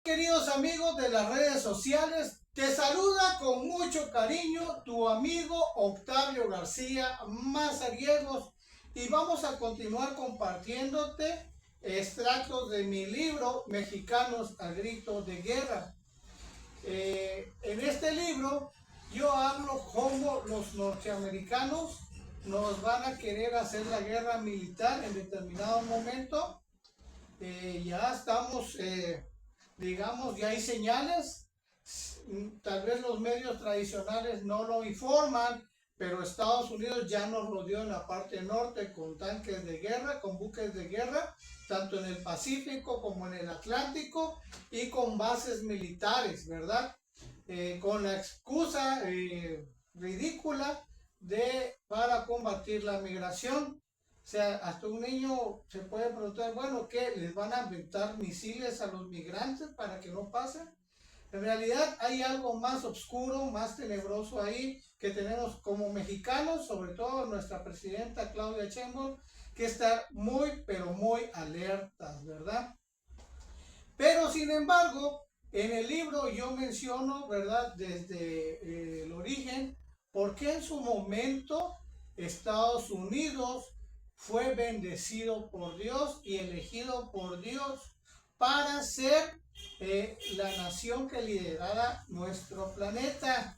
Queridos amigos de las redes sociales, te saluda con mucho cariño tu amigo Octavio García Mazariegos y vamos a continuar compartiéndote extractos de mi libro Mexicanos al Grito de Guerra. En este libro yo hablo cómo los norteamericanos nos van a querer hacer la guerra militar en determinado momento. Ya estamos, digamos, ya hay señales, tal vez los medios tradicionales no lo informan, pero Estados Unidos ya nos rodeó en la parte norte con tanques de guerra, con buques de guerra, tanto en el Pacífico como en el Atlántico y con bases militares, ¿verdad? Con la excusa ridícula para combatir la migración. O sea, hasta un niño se puede preguntar, bueno, ¿qué? ¿Les van a aventar misiles a los migrantes para que no pasen? En realidad hay algo más oscuro, más tenebroso ahí que tenemos como mexicanos, sobre todo nuestra presidenta Claudia Sheinbaum, que está muy, pero muy alertas, ¿verdad? Pero sin embargo, en el libro yo menciono, ¿verdad? Desde el origen, por qué en su momento Estados Unidos fue bendecido por Dios y elegido por Dios para ser la nación que liderara nuestro planeta.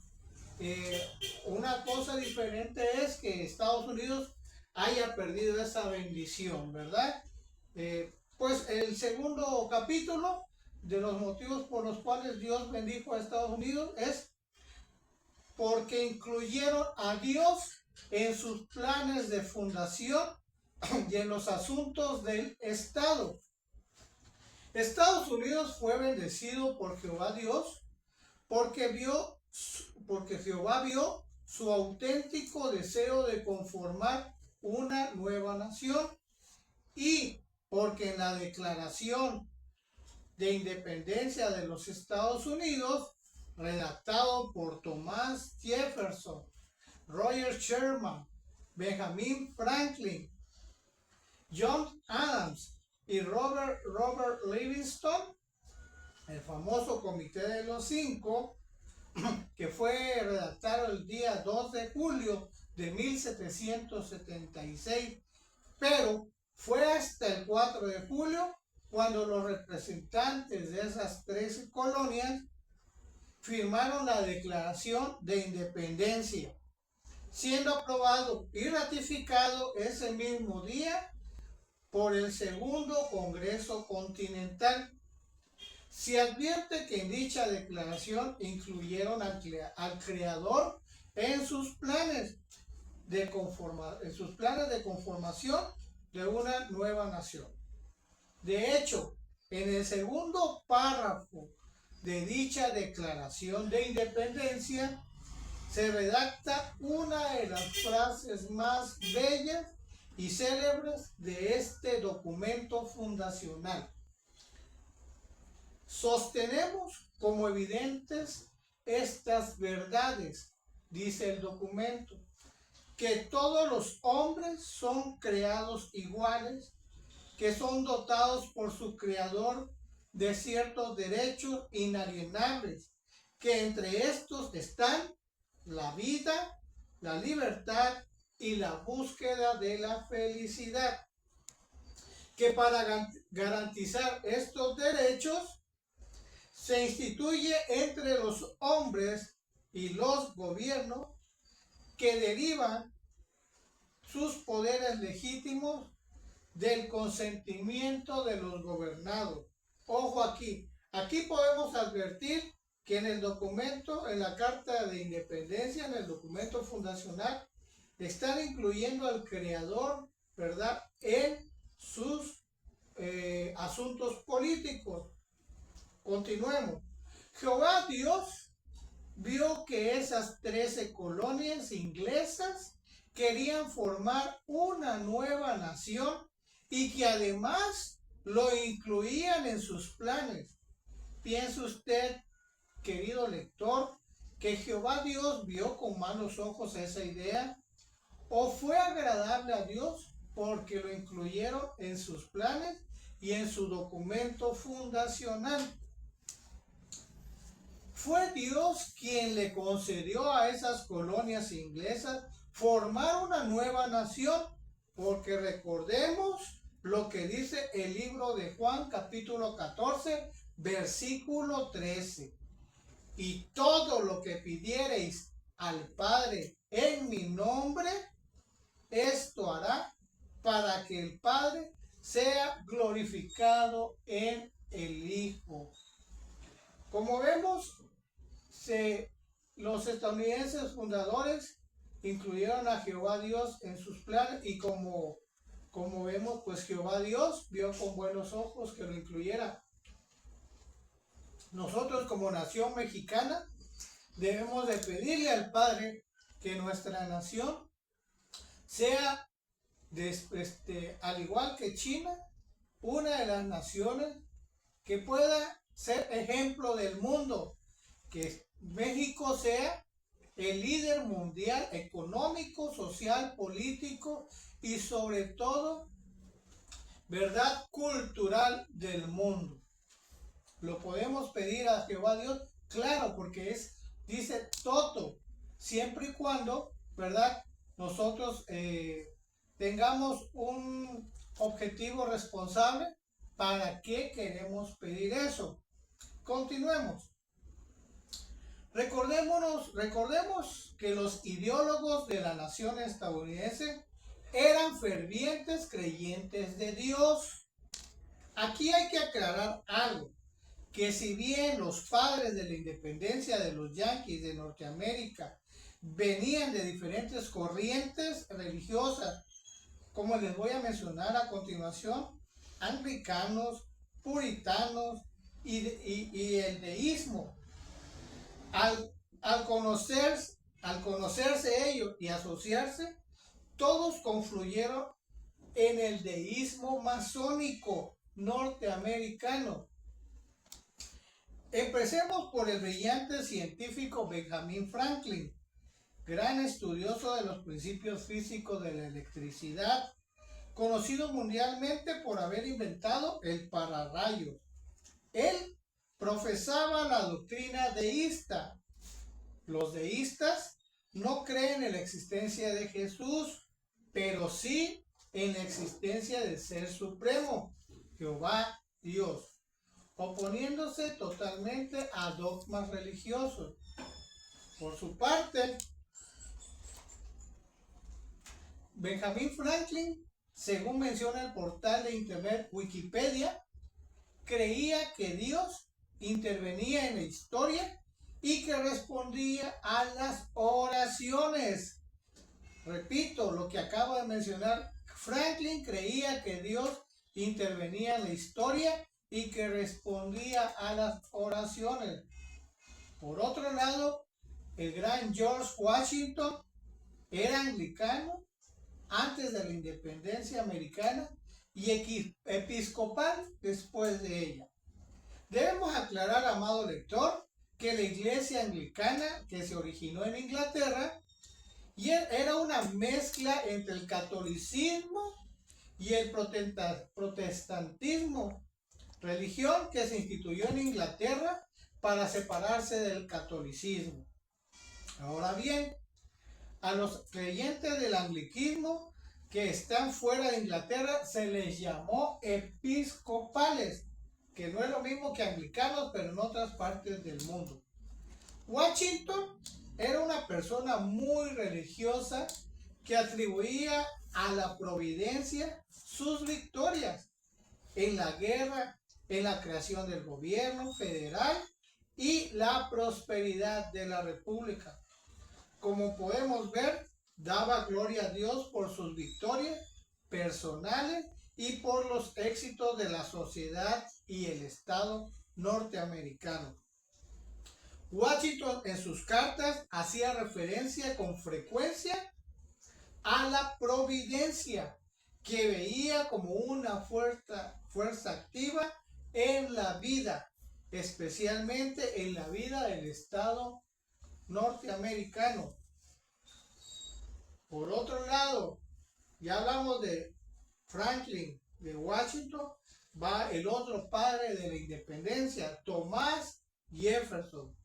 Una cosa diferente es que Estados Unidos haya perdido esa bendición, ¿verdad? Pues el segundo capítulo de los motivos por los cuales Dios bendijo a Estados Unidos es porque incluyeron a Dios en sus planes de fundación y en los asuntos del Estado. Estados Unidos fue bendecido por Jehová Dios porque Jehová vio su auténtico deseo de conformar una nueva nación y porque en la declaración de independencia de los Estados Unidos, redactado por Thomas Jefferson, Roger Sherman, Benjamin Franklin, John Adams y Robert Livingston, el famoso Comité de los Cinco, que fue redactado el día 2 de julio de 1776, pero fue hasta el 4 de julio cuando los representantes de esas 13 colonias firmaron la Declaración de Independencia, siendo aprobado y ratificado ese mismo día por el Segundo Congreso Continental. Se advierte que en dicha declaración incluyeron al Creador en sus planes de conformación de una nueva nación. De hecho, en el segundo párrafo de dicha declaración de independencia se redacta una de las frases más bellas y célebres de este documento fundacional. Sostenemos como evidentes estas verdades, dice el documento, que todos los hombres son creados iguales, que son dotados por su creador de ciertos derechos inalienables, que entre estos están la vida, la libertad y la búsqueda de la felicidad, que para garantizar estos derechos se instituye entre los hombres y los gobiernos que derivan sus poderes legítimos del consentimiento de los gobernados. Ojo aquí, aquí podemos advertir que en el documento, en la Carta de Independencia, en el documento fundacional, están incluyendo al Creador, ¿verdad?, en sus asuntos políticos. Continuemos. Jehová Dios vio que esas 13 colonias inglesas querían formar una nueva nación y que además lo incluían en sus planes. ¿Piensa usted, querido lector, que Jehová Dios vio con malos ojos esa idea? ¿O fue agradable a Dios porque lo incluyeron en sus planes y en su documento fundacional? fue Dios quien le concedió a esas colonias inglesas formar una nueva nación, porque recordemos lo que dice el libro de Juan, capítulo 14, versículo 13. Y todo lo que pidiereis al Padre en mi nombre, esto hará para que el Padre sea glorificado en el Hijo. Como vemos, los estadounidenses fundadores incluyeron a Jehová Dios en sus planes, y como vemos, pues Jehová Dios vio con buenos ojos que lo incluyera. Nosotros como nación mexicana debemos de pedirle al Padre que nuestra nación sea, al igual que China, una de las naciones que pueda ser ejemplo del mundo, que México sea el líder mundial económico, social, político y sobre todo, verdad, cultural del mundo. ¿Lo podemos pedir a Jehová Dios? Claro, porque dice todo, siempre y cuando, ¿verdad?, nosotros tengamos un objetivo responsable. ¿Para qué queremos pedir eso? Continuemos. Recordemos que los ideólogos de la nación estadounidense eran fervientes creyentes de Dios. Aquí hay que aclarar algo, que si bien los padres de la independencia de los Yankees de Norteamérica venían de diferentes corrientes religiosas, como les voy a mencionar a continuación, anglicanos, puritanos y el deísmo, al conocerse ellos y asociarse, todos confluyeron en el deísmo masónico norteamericano. Empecemos por el brillante científico Benjamin Franklin, gran estudioso de los principios físicos de la electricidad, conocido mundialmente por haber inventado el pararrayos. Él profesaba la doctrina deísta. Los deístas no creen en la existencia de Jesús, pero sí en la existencia del Ser Supremo, Jehová Dios, oponiéndose totalmente a dogmas religiosos. Por su parte, Benjamin Franklin, según menciona el portal de internet Wikipedia, creía que Dios intervenía en la historia y que respondía a las oraciones. Repito lo que acabo de mencionar. Franklin creía que Dios intervenía en la historia y que respondía a las oraciones. Por otro lado, el gran George Washington era anglicano antes de la independencia americana y episcopal después de ella. Debemos aclarar, amado lector, que la iglesia anglicana, que se originó en Inglaterra, y era una mezcla entre el catolicismo y el protestantismo, religión que se instituyó en Inglaterra para separarse del catolicismo. Ahora bien, a los creyentes del anglicismo que están fuera de Inglaterra se les llamó episcopales, que no es lo mismo que anglicanos, pero en otras partes del mundo. Washington era una persona muy religiosa que atribuía a la providencia sus victorias en la guerra, en la creación del gobierno federal y la prosperidad de la república. Como podemos ver, daba gloria a Dios por sus victorias personales y por los éxitos de la sociedad y el Estado norteamericano. Washington en sus cartas hacía referencia con frecuencia a la providencia, que veía como una fuerza activa en la vida, especialmente en la vida del Estado norteamericano. Por otro lado, ya hablamos de Franklin, de Washington, va el otro padre de la independencia, Thomas Jefferson.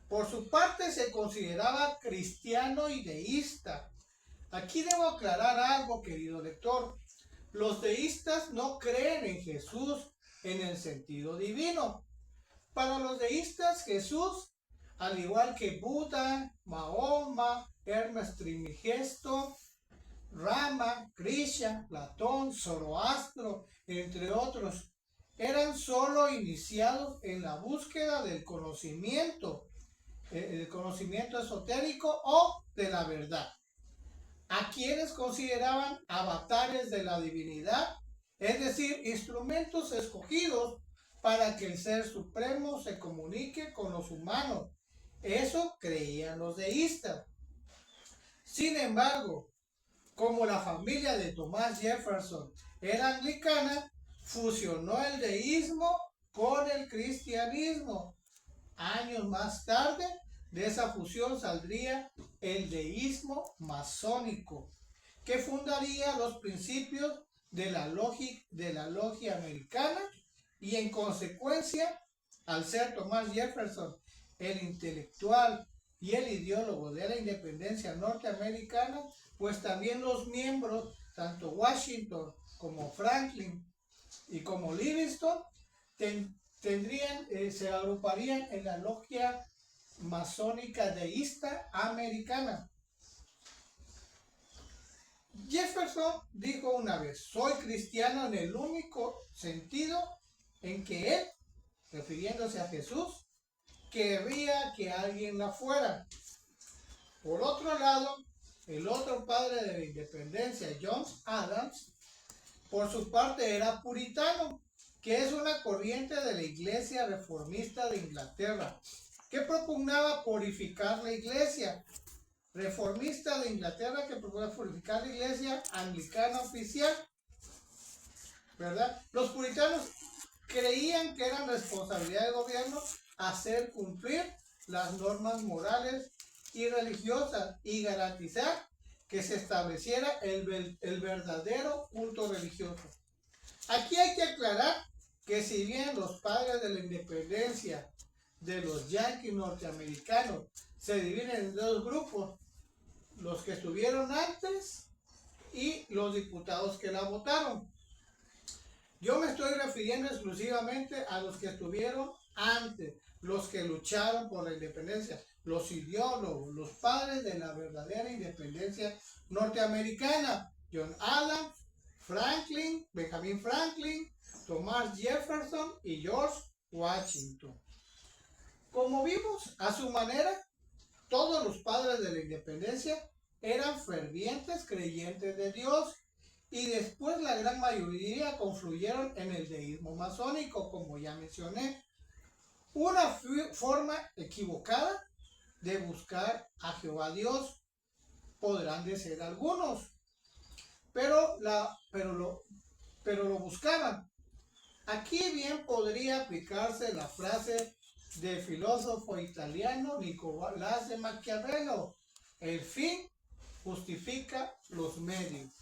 Por su parte se consideraba cristiano y deísta. Aquí debo aclarar algo, querido lector. Los deístas no creen en Jesús en el sentido divino. Para los deístas, Jesús, al igual que Buda, Mahoma, Hermes Trismegisto, Rama, Krishna, Platón, Zoroastro, entre otros, eran solo iniciados en la búsqueda del conocimiento, el conocimiento esotérico o de la verdad, a quienes consideraban avatares de la divinidad, es decir, instrumentos escogidos para que el Ser Supremo se comunique con los humanos. Eso creían los deístas. Sin embargo, como la familia de Thomas Jefferson era anglicana, fusionó el deísmo con el cristianismo. Años más tarde, de esa fusión saldría el deísmo masónico, que fundaría los principios de la logia americana y en consecuencia, al ser Thomas Jefferson el intelectual y el ideólogo de la independencia norteamericana, pues también los miembros, tanto Washington como Franklin y como Livingston, se agruparían en la logia masónica deísta americana. Jefferson dijo una vez: soy cristiano en el único sentido en que él, refiriéndose a Jesús, querría que alguien la fuera. Por otro lado, el otro padre de la independencia, John Adams, por su parte era puritano, que es una corriente de la Iglesia Reformista de Inglaterra, que propugnaba purificar la Iglesia. Reformista de Inglaterra que propugnaba purificar la Iglesia anglicana oficial, ¿verdad? Los puritanos creían que eran responsabilidad del gobierno hacer cumplir las normas morales y religiosas y garantizar que se estableciera el verdadero culto religioso. Aquí hay que aclarar que si bien los padres de la independencia de los yanquis norteamericanos se dividen en dos grupos, los que estuvieron antes y los diputados que la votaron. Yo me estoy refiriendo exclusivamente a los que estuvieron antes, los que lucharon por la independencia, los ideólogos, los padres de la verdadera independencia norteamericana: John Adams, Benjamin Franklin, Thomas Jefferson y George Washington. Como vimos, a su manera, todos los padres de la independencia eran fervientes creyentes de Dios, y después la gran mayoría confluyeron en el deísmo masónico, como ya mencioné. Una forma equivocada de buscar a Jehová Dios, podrán decir algunos, pero lo buscaban. Aquí bien podría aplicarse la frase del filósofo italiano Nicolás de Maquiavelo: el fin justifica los medios.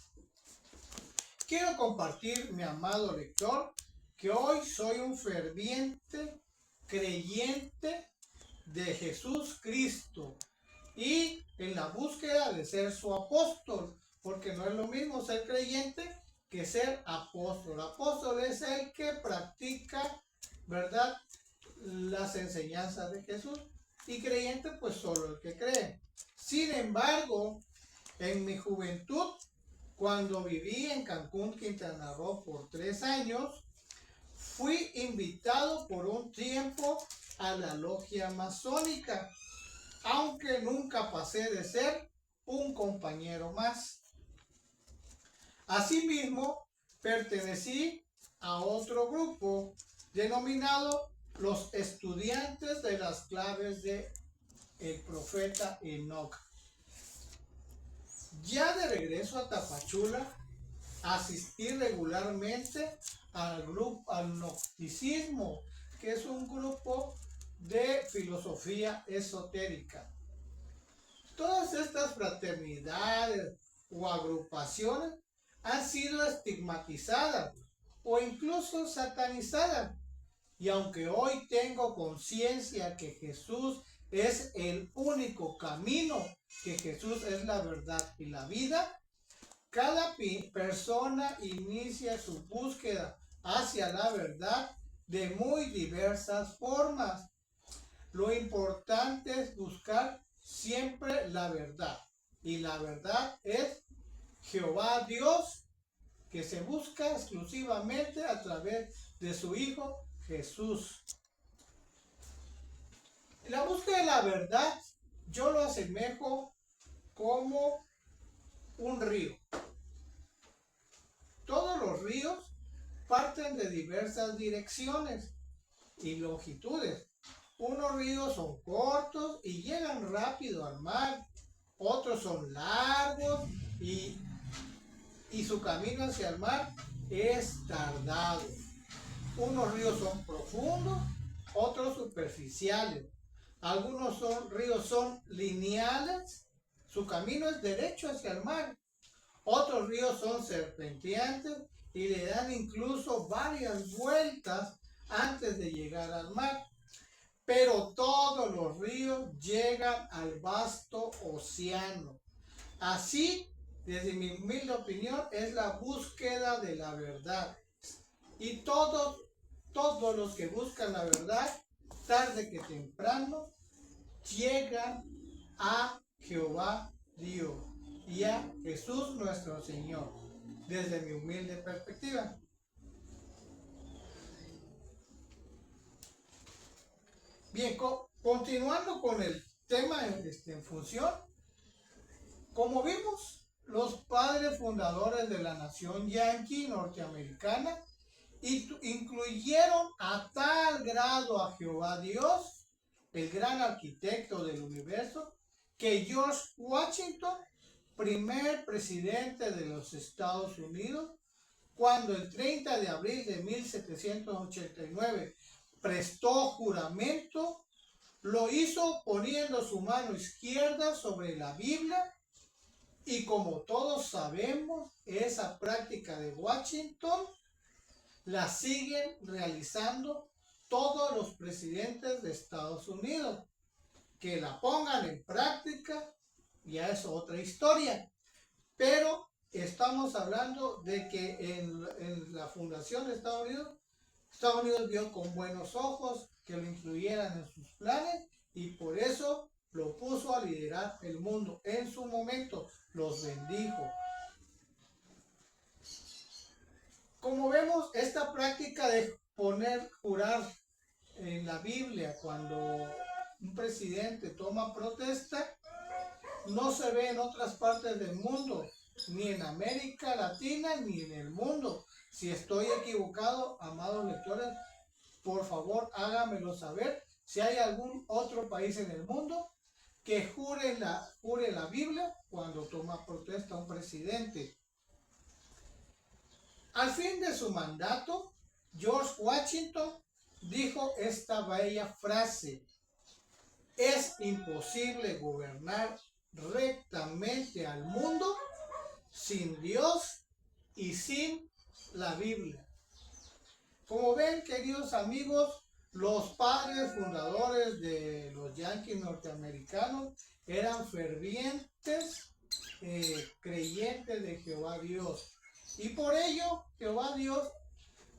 Quiero compartir, mi amado lector, que hoy soy un ferviente creyente de Jesús Cristo y en la búsqueda de ser su apóstol, porque no es lo mismo ser creyente que ser apóstol. Apóstol es el que practica, ¿verdad?, las enseñanzas de Jesús, y creyente pues solo el que cree. Sin embargo, en mi juventud, cuando viví en Cancún, Quintana Roo por 3 años, fui invitado por un tiempo a la logia masónica, aunque nunca pasé de ser un compañero más. Asimismo, pertenecí a otro grupo denominado los estudiantes de las claves de el profeta Enoch. Ya de regreso a Tapachula, asistí regularmente al gnosticismo, que es un grupo de filosofía esotérica. Todas estas fraternidades o agrupaciones han sido estigmatizadas o incluso satanizadas. Y aunque hoy tengo conciencia que Jesús es el único camino, que Jesús es la verdad y la vida, cada persona inicia su búsqueda hacia la verdad de muy diversas formas. Lo importante es buscar siempre la verdad. Y la verdad es Jehová Dios, que se busca exclusivamente a través de su Hijo Jesús. La búsqueda de la verdad yo lo asemejo como un río. Todos los ríos parten de diversas direcciones y longitudes. Unos ríos son cortos y llegan rápido al mar, otros son largos y su camino hacia el mar es tardado. Unos ríos son profundos, otros superficiales. Algunos ríos son lineales, su camino es derecho hacia el mar. Otros ríos son serpenteantes y le dan incluso varias vueltas antes de llegar al mar. Pero todos los ríos llegan al vasto océano. Así, desde mi humilde opinión, es la búsqueda de la verdad. Y todos los que buscan la verdad, tarde que temprano, llegan a Jehová Dios y a Jesús nuestro Señor, desde mi humilde perspectiva. Bien, continuando con el tema en función, como vimos, los padres fundadores de la nación yanqui norteamericana incluyeron a tal grado a Jehová Dios, el gran arquitecto del universo, que George Washington, primer presidente de los Estados Unidos, cuando el 30 de abril de 1789 prestó juramento, lo hizo poniendo su mano izquierda sobre la Biblia, y como todos sabemos, esa práctica de Washington la siguen realizando todos los presidentes de Estados Unidos. Que la pongan en práctica ya es otra historia, pero estamos hablando de que en la fundación de Estados Unidos vio con buenos ojos que lo incluyeran en sus planes y por eso lo puso a liderar el mundo. En su momento los bendijo. Como vemos, esta práctica de jurar en la Biblia cuando un presidente toma protesta no se ve en otras partes del mundo, ni en América Latina ni en el mundo. Si estoy equivocado, amados lectores, por favor háganmelo saber. Si hay algún otro país en el mundo que jure la Biblia cuando toma protesta un presidente. Al fin de su mandato, George Washington dijo esta bella frase: es imposible gobernar rectamente al mundo sin Dios y sin la Biblia. Como ven, queridos amigos, los padres fundadores de los yanquis norteamericanos eran fervientes creyentes de Jehová Dios. Y por ello, Jehová Dios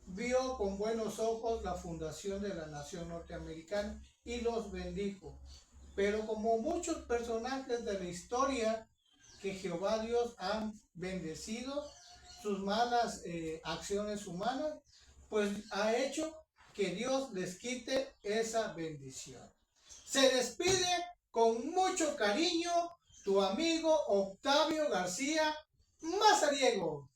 vio con buenos ojos la fundación de la nación norteamericana y los bendijo. Pero como muchos personajes de la historia que Jehová Dios ha bendecido, sus malas acciones humanas, pues ha hecho que Dios les quite esa bendición. Se despide con mucho cariño tu amigo Octavio García Mazariego.